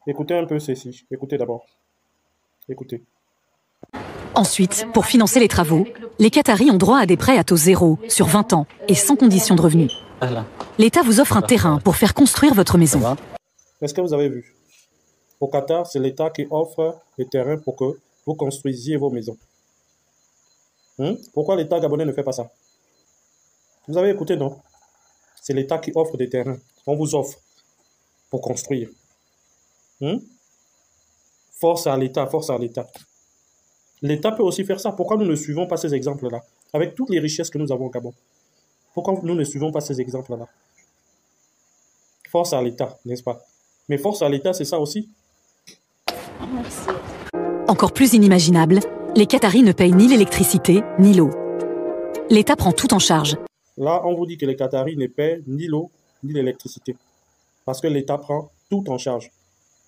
Écoutez un peu ceci. Écoutez d'abord. Écoutez. Ensuite, pour financer les travaux, les Qataris ont droit à des prêts à taux zéro sur 20 ans et sans condition de revenu. L'État vous offre un terrain pour faire construire votre maison. Est-ce que vous avez vu? Au Qatar, c'est l'État qui offre les terrains pour que vous construisiez vos maisons. Pourquoi l'État gabonais ne fait pas ça? Vous avez écouté, non? C'est l'État qui offre des terrains. On vous offre pour construire. Force à l'État, force à l'État. L'État peut aussi faire ça. Pourquoi nous ne suivons pas ces exemples-là? Avec toutes les richesses que nous avons au Gabon. Pourquoi nous ne suivons pas ces exemples-là? Force à l'État, n'est-ce pas? Mais force à l'État, c'est ça aussi. Encore plus inimaginable, les Qataris ne payent ni l'électricité, ni l'eau. L'État prend tout en charge. Là, on vous dit que les Qataris ne paient ni l'eau, ni l'électricité. Parce que l'État prend tout en charge.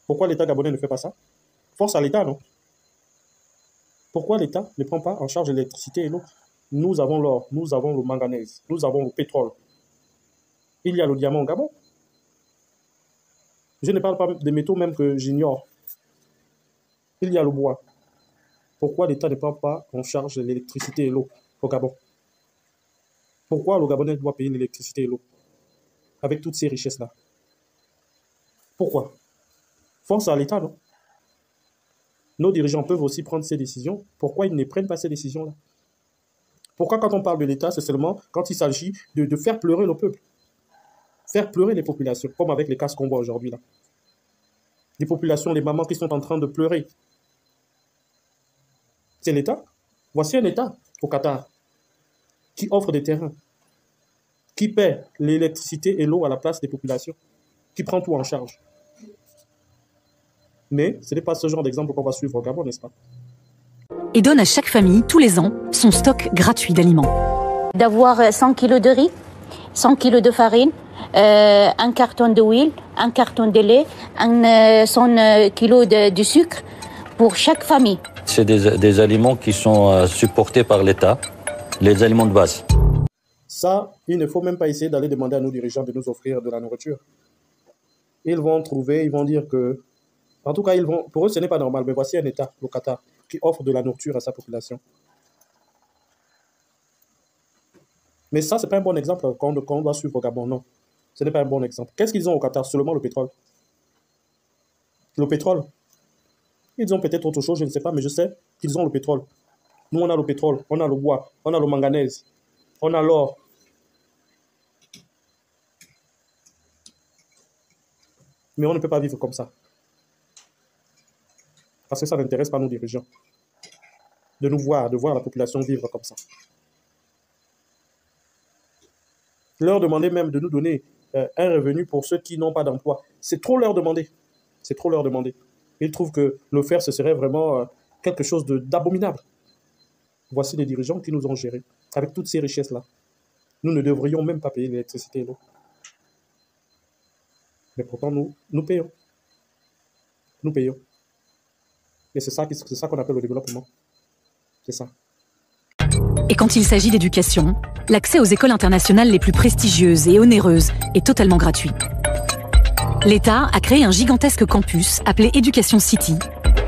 Pourquoi l'État gabonais ne fait pas ça? Force à l'État, non? Pourquoi l'État ne prend pas en charge l'électricité et l'eau? Nous avons l'or, nous avons le manganèse, nous avons le pétrole. Il y a le diamant au Gabon. Je ne parle pas des métaux même que j'ignore. Il y a le bois. Pourquoi l'État ne prend pas en charge l'électricité et l'eau au Gabon? Pourquoi le Gabonais doit payer l'électricité et l'eau avec toutes ces richesses-là? Pourquoi? Force à l'État, non? Nos dirigeants peuvent aussi prendre ces décisions. Pourquoi ils ne prennent pas ces décisions-là? Pourquoi quand on parle de l'État, c'est seulement quand il s'agit de faire pleurer le peuple? Faire pleurer les populations, comme avec les cas qu'on voit aujourd'hui là. Les populations, les mamans qui sont en train de pleurer. C'est l'État. Voici un État au Qatar qui offre des terrains, qui paie l'électricité et l'eau à la place des populations, qui prend tout en charge. Mais ce n'est pas ce genre d'exemple qu'on va suivre au Gabon, n'est-ce pas? Et donne à chaque famille, tous les ans, son stock gratuit d'aliments. D'avoir 100 kilos de riz, 100 kilos de farine, un carton d'huile, un carton de lait, 100 kilos de sucre pour chaque famille. C'est des aliments qui sont supportés par l'État, les aliments de base. Ça, il ne faut même pas essayer d'aller demander à nos dirigeants de nous offrir de la nourriture. Ils vont trouver, ils vont dire que... En tout cas, pour eux, ce n'est pas normal. Mais voici un État, le Qatar, qui offre de la nourriture à sa population. Mais ça, ce n'est pas un bon exemple qu'on doit suivre au Gabon, non. Ce n'est pas un bon exemple. Qu'est-ce qu'ils ont au Qatar? Seulement le pétrole. Le pétrole. Ils ont peut-être autre chose, je ne sais pas, mais je sais qu'ils ont le pétrole. Nous, on a le pétrole, on a le bois, on a le manganèse, on a l'or. Mais on ne peut pas vivre comme ça. Parce que ça n'intéresse pas nos dirigeants. De voir la population vivre comme ça. Leur demander même de nous donner un revenu pour ceux qui n'ont pas d'emploi. C'est trop leur demander. C'est trop leur demander. Ils trouvent que le faire, ce serait vraiment quelque chose d'abominable. Voici les dirigeants qui nous ont gérés avec toutes ces richesses-là. Nous ne devrions même pas payer l'électricité et l'eau. Mais pourtant, nous payons. Nous payons. Et c'est ça qu'on appelle le développement. C'est ça. Et quand il s'agit d'éducation, l'accès aux écoles internationales les plus prestigieuses et onéreuses est totalement gratuit. L'État a créé un gigantesque campus appelé Education City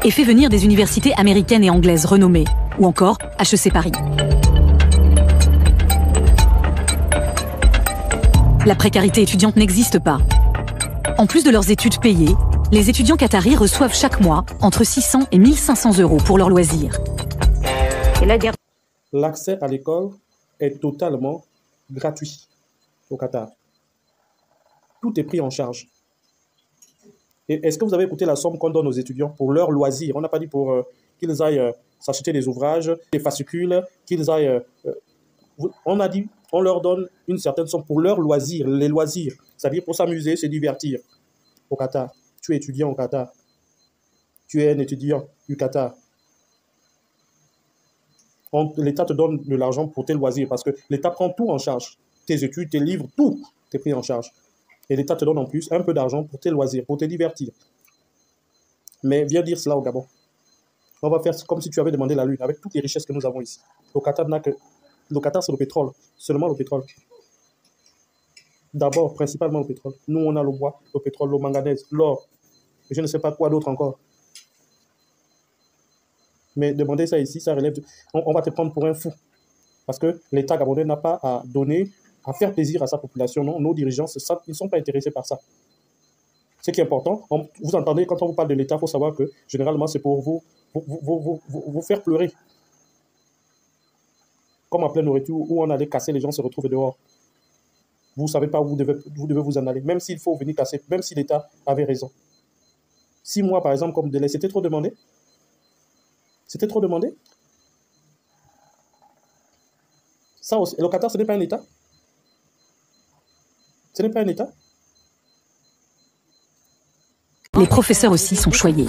et fait venir des universités américaines et anglaises renommées, ou encore HEC Paris. La précarité étudiante n'existe pas. En plus de leurs études payées, les étudiants qataris reçoivent chaque mois entre 600 et 1500 euros pour leurs loisirs. L'accès à l'école est totalement gratuit au Qatar. Tout est pris en charge. Et est-ce que vous avez écouté la somme qu'on donne aux étudiants pour leurs loisirs? On n'a pas dit pour qu'ils aillent s'acheter des ouvrages, des fascicules, qu'ils aillent... on a dit, on leur donne une certaine somme pour leurs loisirs, les loisirs. C'est-à-dire pour s'amuser, se divertir au Qatar. Tu es étudiant au Qatar. Tu es un étudiant du Qatar. L'État te donne de l'argent pour tes loisirs parce que l'État prend tout en charge. Tes études, tes livres, tout est pris en charge. Et l'État te donne en plus un peu d'argent pour tes loisirs, pour te divertir. Mais viens dire cela au Gabon. On va faire comme si tu avais demandé la lune, avec toutes les richesses que nous avons ici. Le Qatar, c'est le pétrole, seulement le pétrole. D'abord, principalement le pétrole. Nous, on a le bois, le pétrole, le manganèse, l'or. et je ne sais pas quoi d'autre encore. Mais demander ça ici, ça relève... On va te prendre pour un fou. Parce que l'État gabonais n'a pas à donner, à faire plaisir à sa population. Non, nos dirigeants, ils ne sont pas intéressés par ça. Ce qui est important, vous entendez, quand on vous parle de l'État, il faut savoir que généralement, c'est pour vous faire pleurer. Comme en pleine nourriture, où on allait casser, les gens se retrouvent dehors. Vous ne savez pas où vous devez vous en aller, même s'il faut venir casser, même si l'État avait raison. 6 mois, par exemple, comme délai, c'était trop demandé? C'était trop demandé? Ça aussi, le Qatar, ce n'est pas un État? Ce n'est pas un État? Les professeurs aussi sont choyés.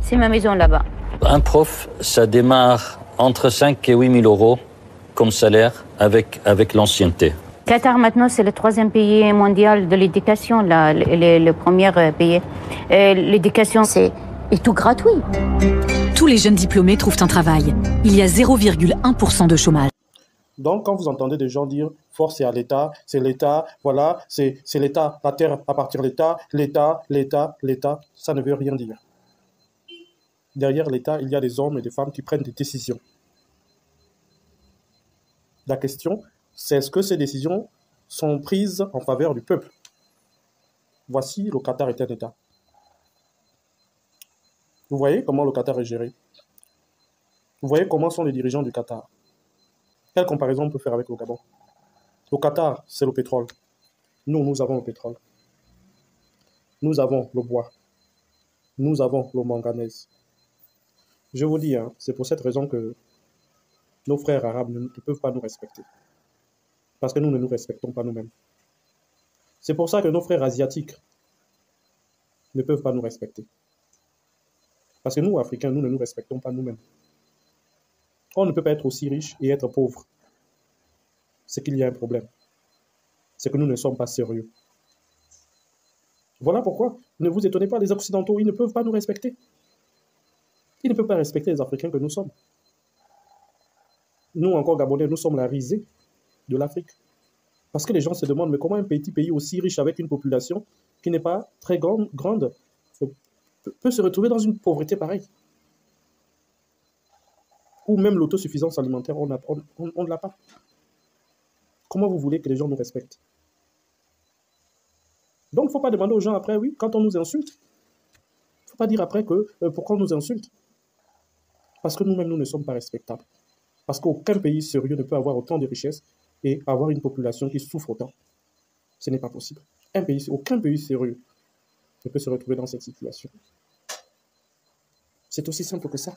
C'est ma maison là-bas. Un prof, ça démarre entre 5 et 8 000 euros comme salaire avec l'ancienneté. Qatar, maintenant, c'est le 3e pays mondial de l'éducation, le premier pays. L'éducation, c'est tout gratuit. Tous les jeunes diplômés trouvent un travail. Il y a 0,1% de chômage. Donc, quand vous entendez des gens dire « force c'est à l'État, voilà, c'est l'État, la terre appartient à l'État », ça ne veut rien dire. Derrière l'État, il y a des hommes et des femmes qui prennent des décisions. La question, c'est est-ce que ces décisions sont prises en faveur du peuple? Voici, le Qatar est un État. Vous voyez comment le Qatar est géré? Vous voyez comment sont les dirigeants du Qatar? Quelle comparaison on peut faire avec le Gabon? Le Qatar, c'est le pétrole. Nous avons le pétrole. Nous avons le bois. Nous avons le manganèse. Je vous dis, hein, c'est pour cette raison que nos frères arabes ne peuvent pas nous respecter. Parce que nous ne nous respectons pas nous-mêmes. C'est pour ça que nos frères asiatiques ne peuvent pas nous respecter. Parce que nous, Africains, nous ne nous respectons pas nous-mêmes. On ne peut pas être aussi riche et être pauvre. C'est qu'il y a un problème. C'est que nous ne sommes pas sérieux. Voilà pourquoi, ne vous étonnez pas, les Occidentaux, ils ne peuvent pas nous respecter. Ils ne peuvent pas respecter les Africains que nous sommes. Nous, encore Gabonais, nous sommes la risée de l'Afrique. Parce que les gens se demandent, mais comment un petit pays aussi riche avec une population qui n'est pas très grande peut se retrouver dans une pauvreté pareille? Ou même l'autosuffisance alimentaire, on ne l'a pas. Comment vous voulez que les gens nous respectent? Donc, il ne faut pas demander aux gens après, oui, quand on nous insulte, il ne faut pas dire après que pourquoi on nous insulte. Parce que nous-mêmes, nous ne sommes pas respectables. Parce qu'aucun pays sérieux ne peut avoir autant de richesses et avoir une population qui souffre autant. Ce n'est pas possible. Aucun pays sérieux ne peut se retrouver dans cette situation. C'est aussi simple que ça.